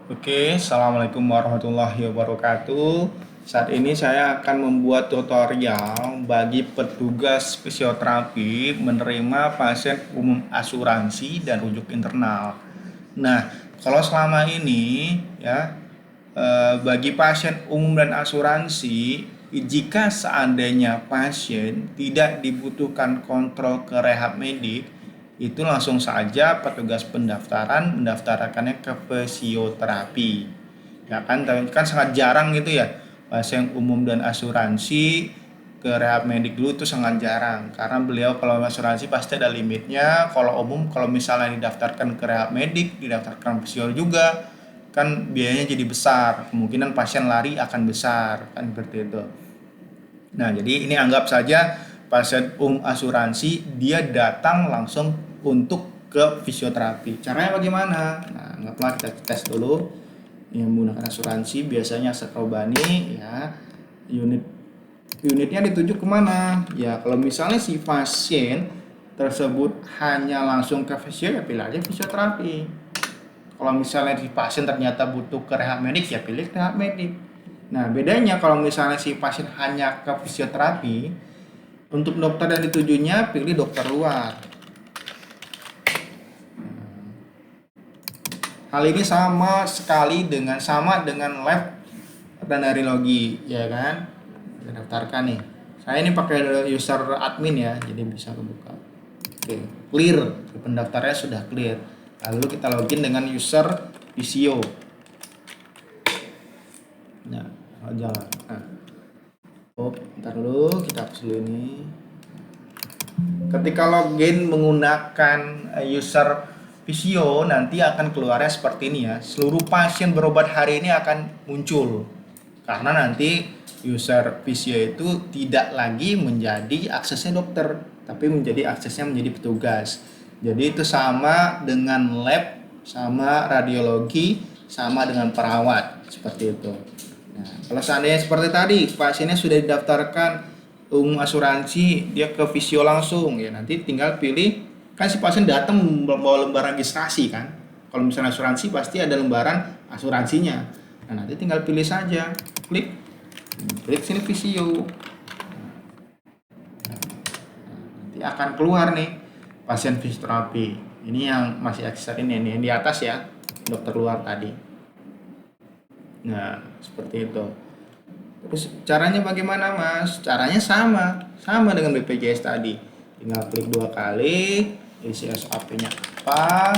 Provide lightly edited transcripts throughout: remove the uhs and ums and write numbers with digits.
Oke, Assalamualaikum warahmatullahi wabarakatuh. Saat ini saya akan membuat tutorial bagi petugas fisioterapi menerima pasien umum asuransi dan rujuk internal. Nah, kalau selama ini ya bagi pasien umum dan asuransi, jika seandainya pasien tidak dibutuhkan kontrol ke rehab medik, itu langsung saja petugas pendaftaran mendaftarkannya ke fisioterapi. Ya kan, tapi kan sangat jarang gitu ya pasien umum dan asuransi ke rehab medik dulu, itu sangat jarang karena beliau kalau asuransi pasti ada limitnya. Kalau umum, kalau misalnya didaftarkan ke rehab medik, didaftarkan fisio juga, kan biayanya jadi besar, kemungkinan pasien lari akan besar kan, seperti itu. Nah, jadi ini anggap saja pasien asuransi dia datang langsung untuk ke fisioterapi. Caranya bagaimana? Nah, anggaplah kita tes dulu. Yang menggunakan asuransi biasanya Sakrobani ya. Unitnya dituju kemana? Ya, kalau misalnya si pasien tersebut hanya langsung ke fisio, ya pilih aja fisioterapi. Kalau misalnya si pasien ternyata butuh ke rehab medik, ya pilih rehab medik. Nah, bedanya kalau misalnya si pasien hanya ke fisioterapi, untuk dokter yang ditujunya pilih dokter luar. Hal ini sama dengan lab dan radiologi, ya kan? Kita daftarkan nih. Saya ini pakai user admin ya, jadi bisa kebuka. Oke, clear. Pendaftarnya sudah clear. Lalu kita login dengan user Visio. Nah, jalan. Nah, ntar dulu kita hapus dulu ini. Ketika login menggunakan user Visio, nanti akan keluarnya seperti ini ya. Seluruh pasien berobat hari ini akan muncul. Karena nanti user Visio itu tidak lagi menjadi aksesnya dokter, tapi menjadi aksesnya menjadi petugas. Jadi itu sama dengan lab, sama radiologi, sama dengan perawat, seperti itu. Nah, kalau seandainya seperti tadi, pasiennya sudah didaftarkan asuransi, dia ke visio langsung, ya nanti tinggal pilih. Kan si pasien datang membawa lembaran registrasi kan. Kalau misalnya asuransi pasti ada lembaran asuransinya. Nah, nanti tinggal pilih saja, klik sini visio. Nanti akan keluar nih pasien fisioterapi. Ini yang masih akses ini yang di atas ya, dokter luar tadi. Nah, seperti itu. Terus caranya bagaimana, Mas? Caranya sama dengan BPJS tadi. Tinggal klik 2 kali, isi SAP-nya apa,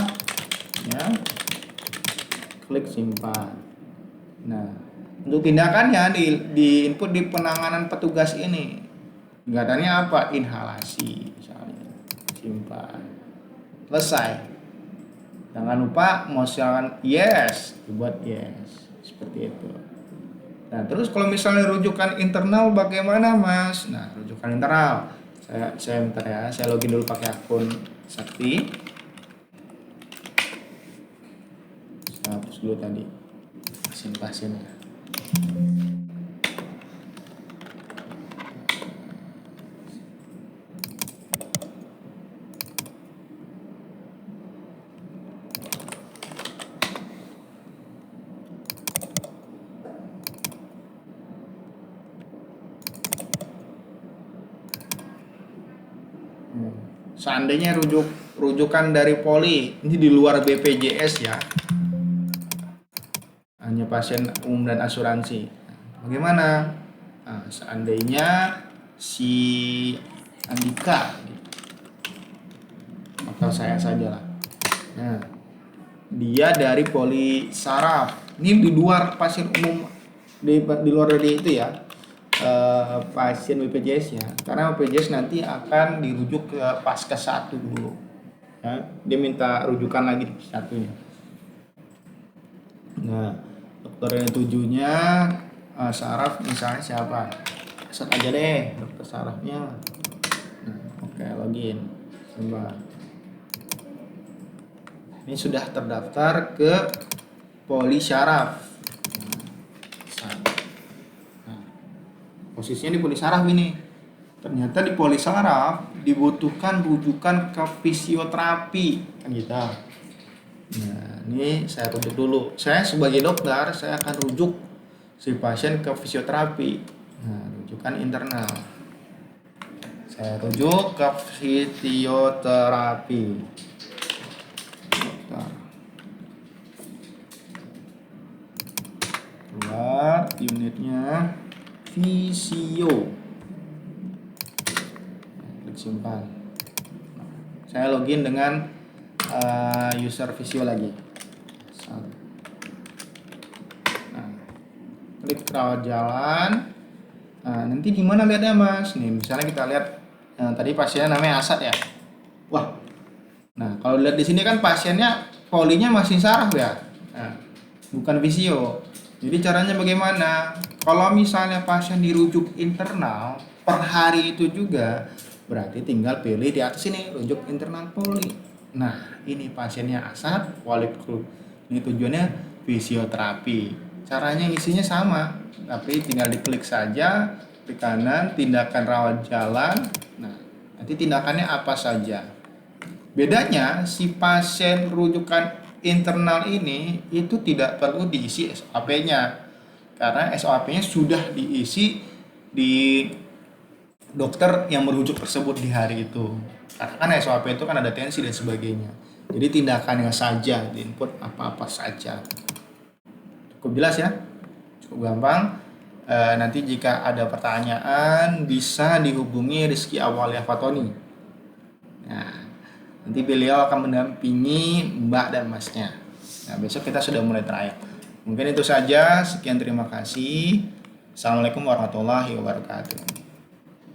ya, klik simpan. Nah, untuk tindakannya di input di penanganan petugas ini. Tingkatannya apa? Inhalasi, misalnya. Simpan. Selesai. Jangan lupa mau silakan yes, dibuat yes. Seperti itu. Nah, terus kalau misalnya rujukan internal bagaimana, Mas? Nah, rujukan internal. Saya bentar ya, saya login dulu pakai akun Sakti. Saya hapus dulu tadi pasien-pasiennya. Seandainya rujukan dari poli ini di luar BPJS ya, hanya pasien umum dan asuransi. Bagaimana? Nah, seandainya si Andika, atau saya saja lah. Nah, dia dari poli saraf. Ini di luar pasien umum, di luar dari itu ya, pasien BPJS ya. Karena BPJS nanti akan dirujuk ke Paskes 1 dulu. Ya, dia minta rujukan lagi di satunya. Nah, dokter yang tujuhnya saraf misalnya siapa? Set aja deh dokter sarafnya. Nah, oke, login. Coba. Ini sudah terdaftar ke poli saraf. Nah, posisinya di poli saraf ini. Ternyata di poli saraf dibutuhkan rujukan ke fisioterapi kan gitu. Nah, ini saya rujuk dulu. Saya sebagai dokter, saya akan rujuk si pasien ke fisioterapi. Nah, rujukan internal. Saya rujuk ke fisioterapi. Dokter. Keluar unitnya visio. Klik simpan. Saya login dengan user visio lagi. Nah, klik rawat jalan. Nah, nanti di mana lihatnya Mas? Nih, misalnya kita lihat tadi pasiennya namanya Asad ya. Wah. Nah, kalau lihat di sini kan pasiennya polinya masih saraf ya. Nah, bukan visio. Jadi caranya bagaimana? Kalau misalnya pasien dirujuk internal per hari itu juga, berarti tinggal pilih di atas ini rujuk internal poli. Nah, ini pasiennya Asad, polikul. Ini tujuannya fisioterapi. Caranya isinya sama, tapi tinggal diklik saja klik kanan tindakan rawat jalan. Nah, nanti tindakannya apa saja. Bedanya si pasien rujukan internal ini itu tidak perlu diisi SOP-nya karena SOP-nya sudah diisi di dokter yang merujuk tersebut di hari itu. Karena kan SOP itu kan ada tensi dan sebagainya. Jadi tindakannya saja, di input apa-apa saja. Cukup jelas ya? Cukup gampang. Nanti jika ada pertanyaan bisa dihubungi Rizky Awalia Fatoni. Nah, nanti beliau akan mendampingi Mbak dan Masnya. Nah, besok kita sudah mulai trial. Mungkin itu saja. Sekian, terima kasih. Assalamualaikum warahmatullahi wabarakatuh.